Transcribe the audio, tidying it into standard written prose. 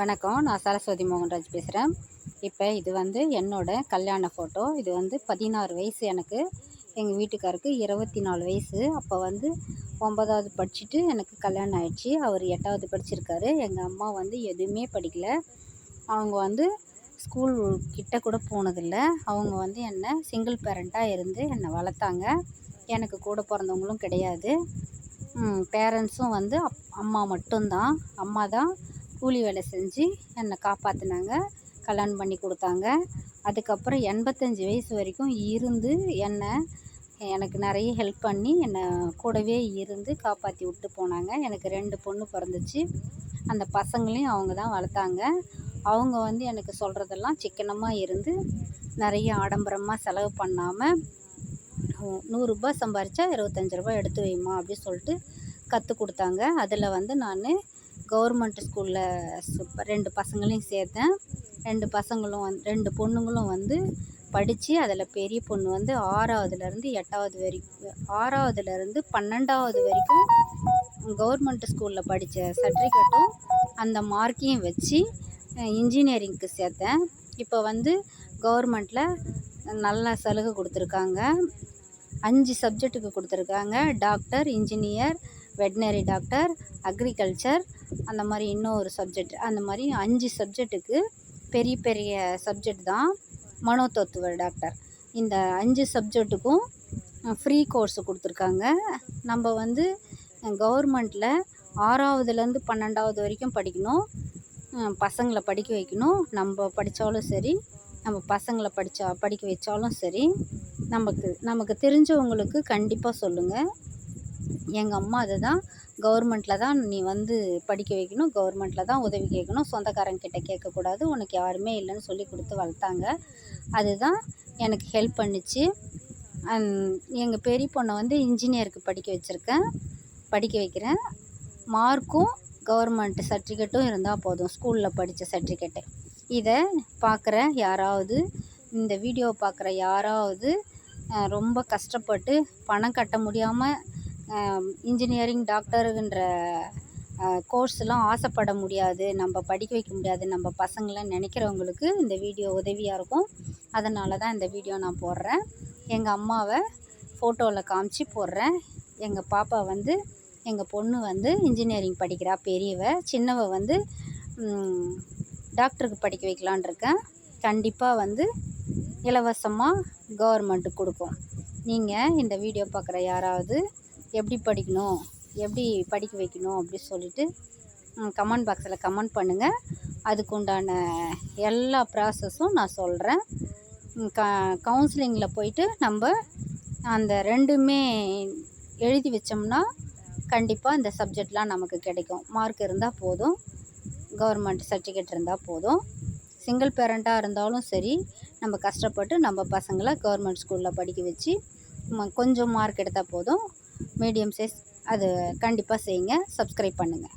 வணக்கம். நான் சரஸ்வதி மோகன்ராஜ் பேசுகிறேன். இப்போ இது வந்து என்னோடய கல்யாண ஃபோட்டோ. இது வந்து 16 வயசு எனக்கு. எங்கள் வீட்டுக்காருக்கு 24 வயசு. அப்போ வந்து 9வது படிச்சுட்டு எனக்கு கல்யாணம் ஆயிடுச்சு. அவர் 8வது படிச்சிருக்காரு. எங்கள் அம்மா வந்து எதுவுமே படிக்கல. அவங்க வந்து ஸ்கூல் கிட்ட கூட போனதில்ல. அவங்க வந்து என்னை சிங்கிள் பேரண்ட்டாக இருந்து என்னை வளர்த்தாங்க. எனக்கு கூட பிறந்தவங்களும் கிடையாது. பேரண்ட்ஸும் வந்து அம்மா மட்டும்தான். அம்மா தான் கூலி வேலை செஞ்சு என்னை காப்பாற்றினாங்க, கல்யாணம் பண்ணி கொடுத்தாங்க. அதுக்கப்புறம் 85 வயசு வரைக்கும் இருந்து எனக்கு நிறைய ஹெல்ப் பண்ணி என்னை கூடவே இருந்து காப்பாற்றி விட்டு போனாங்க. எனக்கு 2 பொண்ணு பிறந்துச்சு. அந்த பசங்களையும் அவங்க தான் வளர்த்தாங்க. அவங்க வந்து எனக்கு சொல்கிறதெல்லாம் சிக்கனமாக இருந்து நிறைய ஆடம்பரமாக செலவு பண்ணாமல், ₹100 சம்பாரித்தா ₹25 எடுத்து வைம்மா அப்படி சொல்லிட்டு கற்றுக் கொடுத்தாங்க. அதில் வந்து நான் கவர்மெண்ட் ஸ்கூலில் 2 பசங்களையும் சேர்த்தேன். 2 பொண்ணுங்களும் வந்து படித்து, அதில் பெரிய பொண்ணு வந்து 6வதுலேருந்து 8வது வரைக்கும், 6வதுலேருந்து 12வது வரைக்கும் கவர்மெண்ட் ஸ்கூலில் படித்த சர்டிஃபிகேட்டும் அந்த மார்க்கையும் வச்சு இன்ஜினியரிங்க்கு சேர்த்தேன். இப்போ வந்து கவர்மெண்ட்டில் நல்ல சலுகை கொடுத்துருக்காங்க. 5 சப்ஜெக்ட்டுக்கு கொடுத்துருக்காங்க. Doctor, engineer, veterinary doctor, agriculture, அந்த மாதிரி இன்னொரு சப்ஜெக்ட், அந்த மாதிரி 5 சப்ஜெக்ட்டுக்கு பெரிய பெரிய சப்ஜெக்ட் தான் மனோதத்துவ டாக்டர். இந்த 5 சப்ஜெக்ட்டுக்கும் ஃப்ரீ கோர்ஸ் கொடுத்துருக்காங்க. நம்ம வந்து கவர்மெண்ட்டில் 6வதுலேருந்து 12வது வரைக்கும் படிக்கணும். பசங்களை படிக்க வைக்கணும். நம்ம படித்தாலும் சரி, நம்ம பசங்களை படிக்க வச்சாலும் சரி, நமக்கு தெரிஞ்சவங்களுக்கு கண்டிப்பாக சொல்லுங்கள். எங்கள் அம்மா அதுதான், கவர்மெண்ட்டில் தான் நீ வந்து படிக்க வைக்கணும், கவர்மெண்ட்டில் தான் உதவி கேட்கணும், சொந்தக்காரங்கிட்ட கேட்கக்கூடாது, உனக்கு யாருமே இல்லைன்னு சொல்லி கொடுத்து வளர்த்தாங்க. அதுதான் எனக்கு ஹெல்ப் பண்ணிச்சு. எங்கள் பெரிய பொண்ணை வந்து இன்ஜினியருக்கு படிக்க வைக்கிறேன். மார்க்கும் கவர்மெண்ட் சர்டிஃபிகேட்டும் இருந்தால் போதும், ஸ்கூலில் படித்த சர்டிஃபிகேட்டு. இதை பார்க்குற யாராவது, இந்த வீடியோவை பார்க்குற யாராவது ரொம்ப கஷ்டப்பட்டு பணம் கட்ட முடியாமல் இன்ஜினியரிங், டாக்டருன்ற கோர்ஸ்லாம் ஆசைப்பட முடியாது, நம்ம படிக்க வைக்க முடியாது நம்ம பசங்களை நினைக்கிறவங்களுக்கு இந்த வீடியோ உதவியாக இருக்கும். அதனால தான் இந்த வீடியோ நான் போடுறேன். எங்கள் அம்மாவை ஃபோட்டோவில் காமிச்சு போடுறேன். எங்கள் பாப்பா வந்து, எங்கள் பொண்ணு வந்து இன்ஜினியரிங் படிக்கிறா, பெரியவ. சின்னவ வந்து டாக்டருக்கு படிக்க வைக்கலான் இருக்கேன். கண்டிப்பாக வந்து இலவசமாக கவர்மெண்ட்டு கொடுக்கும். நீங்கள் இந்த வீடியோ பார்க்குற யாராவது எப்படி படிக்கணும், எப்படி படிக்க வைக்கணும் அப்படி சொல்லிவிட்டு கமெண்ட் பாக்ஸில் கமெண்ட் பண்ணுங்கள். அதுக்குண்டான எல்லா ப்ராசஸும் நான் சொல்கிறேன். கவுன்சிலிங்கில் போயிட்டு நம்ம அந்த 2மே எழுதி வச்சோம்னா கண்டிப்பாக இந்த சப்ஜெக்ட்லாம் நமக்கு கிடைக்கும். மார்க் இருந்தால் போதும், கவர்மெண்ட் சர்டிஃபிகேட் இருந்தால் போதும். சிங்கிள் பேரண்ட்டாக இருந்தாலும் சரி, நம்ம கஷ்டப்பட்டு நம்ம பசங்களை கவர்மெண்ட் ஸ்கூலில் படிக்க வச்சு கொஞ்சம் மார்க் எடுத்தால் போதும். மீடியம் சைஸ் அது கண்டிப்பாக செய்யுங்க. சப்ஸ்கிரைப் பண்ணுங்கள்.